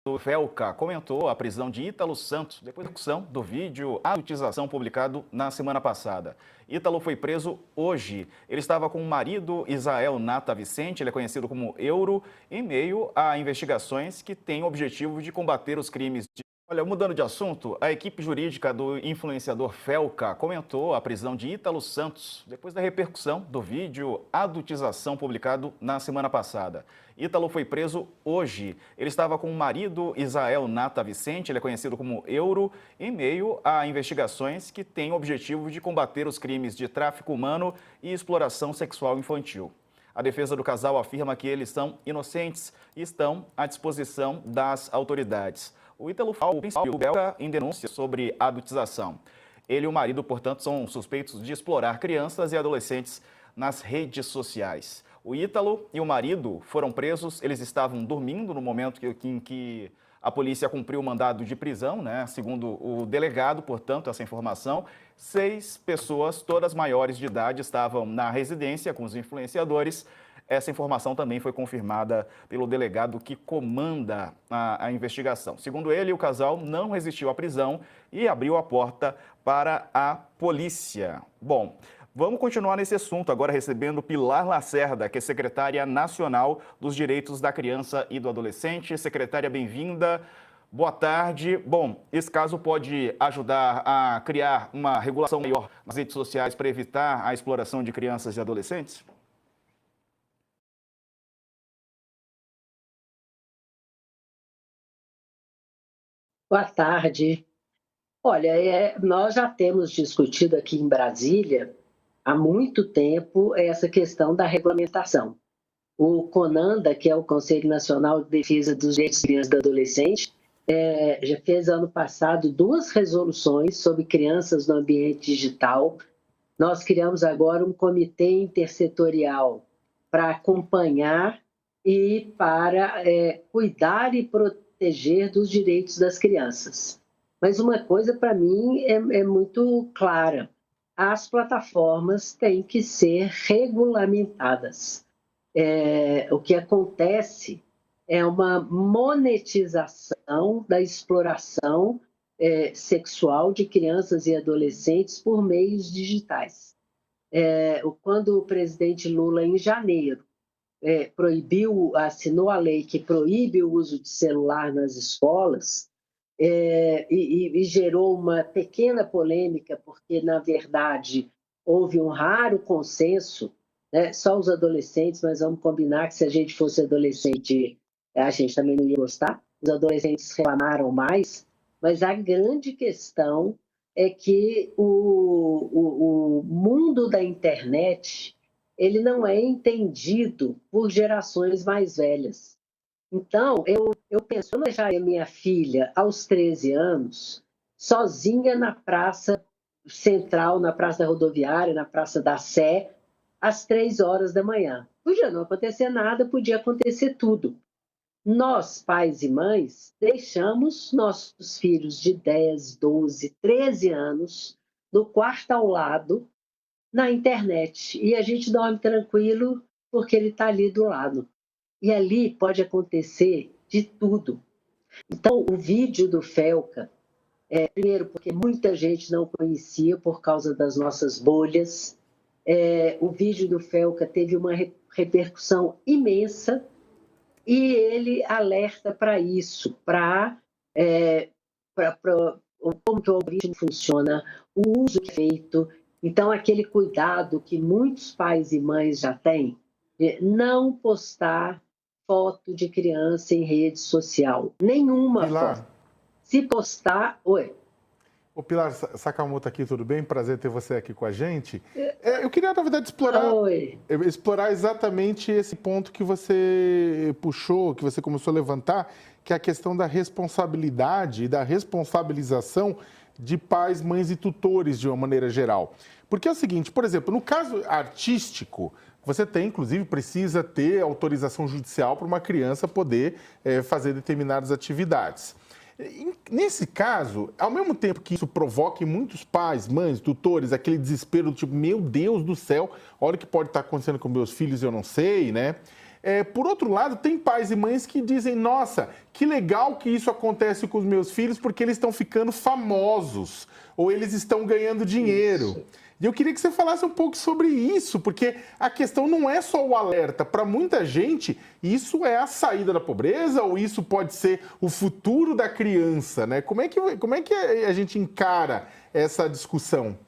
O Felca comentou a prisão de Ítalo Santos depois da execução do vídeo adultização publicado na semana passada. Ítalo foi preso hoje. Ele estava com o marido Isael Nata Vicente, ele é conhecido como Euro, em meio a investigações que têm o objetivo de combater os crimes de... Olha, mudando de assunto, a equipe jurídica do influenciador Felca comentou a prisão de Ítalo Santos depois da repercussão do vídeo adultização publicado na semana passada. Ítalo foi preso hoje. Ele estava com o marido Isael Nata Vicente, ele é conhecido como Euro, em meio a investigações que têm o objetivo de combater os crimes de tráfico humano e exploração sexual infantil. A defesa do casal afirma que eles são inocentes e estão à disposição das autoridades. O Ítalo foi belga em denúncia sobre adultização. Ele e o marido, portanto, são suspeitos de explorar crianças e adolescentes nas redes sociais. O Ítalo e o marido foram presos, eles estavam dormindo no momento em que a polícia cumpriu o mandado de prisão, né? Segundo o delegado, portanto, essa informação, 6 pessoas, todas maiores de idade, estavam na residência com os influenciadores. Essa informação também foi confirmada pelo delegado que comanda a investigação. Segundo ele, o casal não resistiu à prisão e abriu a porta para a polícia. Bom, vamos continuar nesse assunto, agora recebendo Pilar Lacerda, que é secretária nacional dos direitos da criança e do adolescente. Secretária, bem-vinda. Boa tarde. Bom, esse caso pode ajudar a criar uma regulação maior nas redes sociais para evitar a exploração de crianças e adolescentes? Boa tarde. Olha, nós já temos discutido aqui em Brasília há muito tempo essa questão da regulamentação. O CONANDA, que é o Conselho Nacional de Defesa dos Direitos das Crianças e do Adolescente, já fez ano passado 2 resoluções sobre crianças no ambiente digital. Nós criamos agora um comitê intersetorial para acompanhar e para cuidar e proteger dos direitos das crianças. Mas uma coisa, para mim, é muito clara. As plataformas têm que ser regulamentadas. O que acontece é uma monetização da exploração sexual de crianças e adolescentes por meios digitais. Quando o presidente Lula, em janeiro, assinou a lei que proíbe o uso de celular nas escolas, e gerou uma pequena polêmica, porque, na verdade, houve um raro consenso, né? Só os adolescentes, mas vamos combinar que se a gente fosse adolescente, a gente também não ia gostar, os adolescentes reclamaram mais, mas a grande questão é que o mundo da internet ele não é entendido por gerações mais velhas. Então, eu penso, eu não deixaria minha filha, aos 13 anos, sozinha na praça central, na praça rodoviária, na Praça da Sé, às 3 horas da manhã. Podia não acontecer nada, podia acontecer tudo. Nós, pais e mães, deixamos nossos filhos de 10, 12, 13 anos no quarto ao lado, na internet, e a gente dorme tranquilo porque ele está ali do lado. E ali pode acontecer de tudo. Então, o vídeo do Felca, primeiro porque muita gente não conhecia por causa das nossas bolhas, o vídeo do Felca teve uma repercussão imensa e ele alerta para isso, para como que o algoritmo funciona, o uso que é feito. Então, aquele cuidado que muitos pais e mães já têm, de não postar foto de criança em rede social. Nenhuma Pilar. foto. Se postar... Oi. Ô Pilar Sakamoto aqui, tudo bem? Prazer ter você aqui com a gente. Eu queria, na verdade, explorar exatamente esse ponto que você puxou, que você começou a levantar, que é a questão da responsabilidade e da responsabilização de pais, mães e tutores, de uma maneira geral. Porque é o seguinte, por exemplo, no caso artístico, você tem, inclusive, precisa ter autorização judicial para uma criança poder fazer determinadas atividades. Nesse caso, ao mesmo tempo que isso provoca em muitos pais, mães, tutores, aquele desespero do tipo, meu Deus do céu, olha o que pode estar acontecendo com meus filhos, eu não sei, né? Por outro lado, tem pais e mães que dizem, nossa, que legal que isso acontece com os meus filhos porque eles estão ficando famosos ou eles estão ganhando dinheiro. Isso. E eu queria que você falasse um pouco sobre isso, porque a questão não é só o alerta. Para muita gente, isso é a saída da pobreza ou isso pode ser o futuro da criança, né? Como é que a gente encara essa discussão?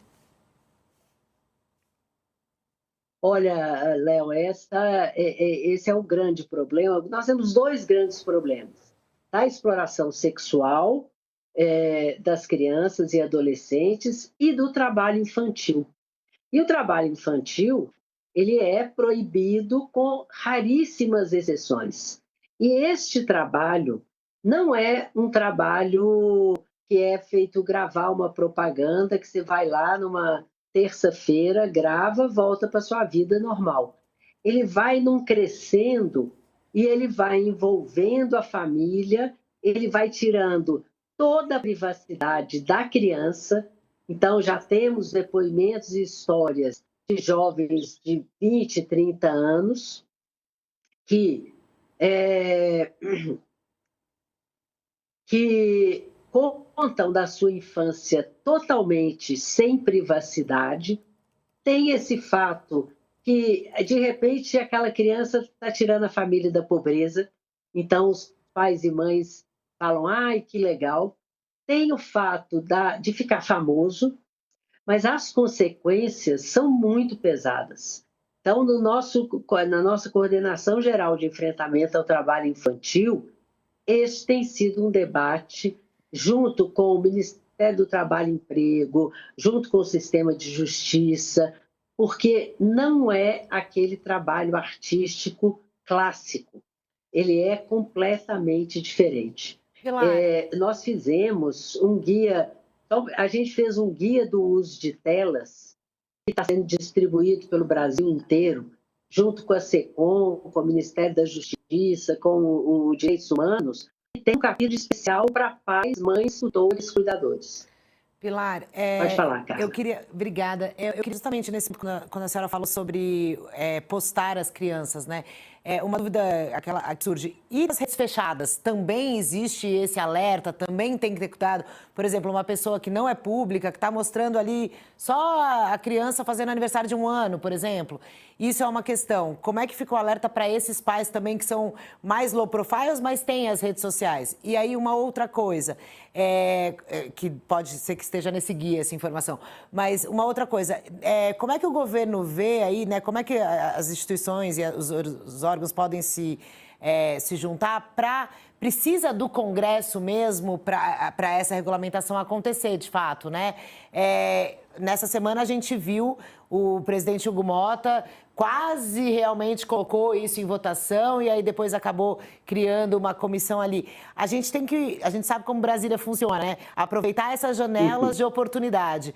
Olha, Léo, esse é o grande problema. Nós temos dois grandes problemas. A exploração sexual das crianças e adolescentes e do trabalho infantil. E o trabalho infantil, ele é proibido com raríssimas exceções. E este trabalho não é um trabalho que é feito gravar uma propaganda, que você vai lá numa terça-feira, grava, volta para sua vida normal. Ele vai num crescendo e ele vai envolvendo a família, ele vai tirando toda a privacidade da criança. Então, já temos depoimentos e histórias de jovens de 20, 30 anos que contam da sua infância totalmente sem privacidade. Tem esse fato que, de repente, aquela criança está tirando a família da pobreza, então os pais e mães falam, ai, que legal. Tem o fato de ficar famoso, mas as consequências são muito pesadas. Então, na nossa coordenação geral de enfrentamento ao trabalho infantil, esse tem sido um debate junto com o Ministério do Trabalho e Emprego, junto com o sistema de justiça, porque não é aquele trabalho artístico clássico. Ele é completamente diferente. Nós fizemos um guia, a gente fez um guia do uso de telas, que está sendo distribuído pelo Brasil inteiro, junto com a SECOM, com o Ministério da Justiça, com o Direitos Humanos, e tem um capítulo especial para pais, mães, tutores, cuidadores. Pilar, pode falar, Carla. Obrigada. Eu queria justamente, quando a senhora falou sobre postar as crianças, né? Uma dúvida aquela que surge. E nas redes fechadas, também existe esse alerta? Também tem que ter cuidado? Por exemplo, uma pessoa que não é pública, que está mostrando ali só a criança fazendo aniversário de 1 ano, por exemplo. Isso é uma questão. Como é que fica o alerta para esses pais também que são mais low profiles, mas têm as redes sociais? E aí uma outra coisa, que pode ser que esteja nesse guia essa informação, mas uma outra coisa, como é que o governo vê aí, né? Como é que as instituições e os órgãos podem se juntar precisa do Congresso mesmo para essa regulamentação acontecer, de fato, né? Nessa semana a gente viu o presidente Hugo Motta quase realmente colocou isso em votação e aí depois acabou criando uma comissão ali. A gente sabe como Brasília funciona, né? Aproveitar essas janelas de oportunidade.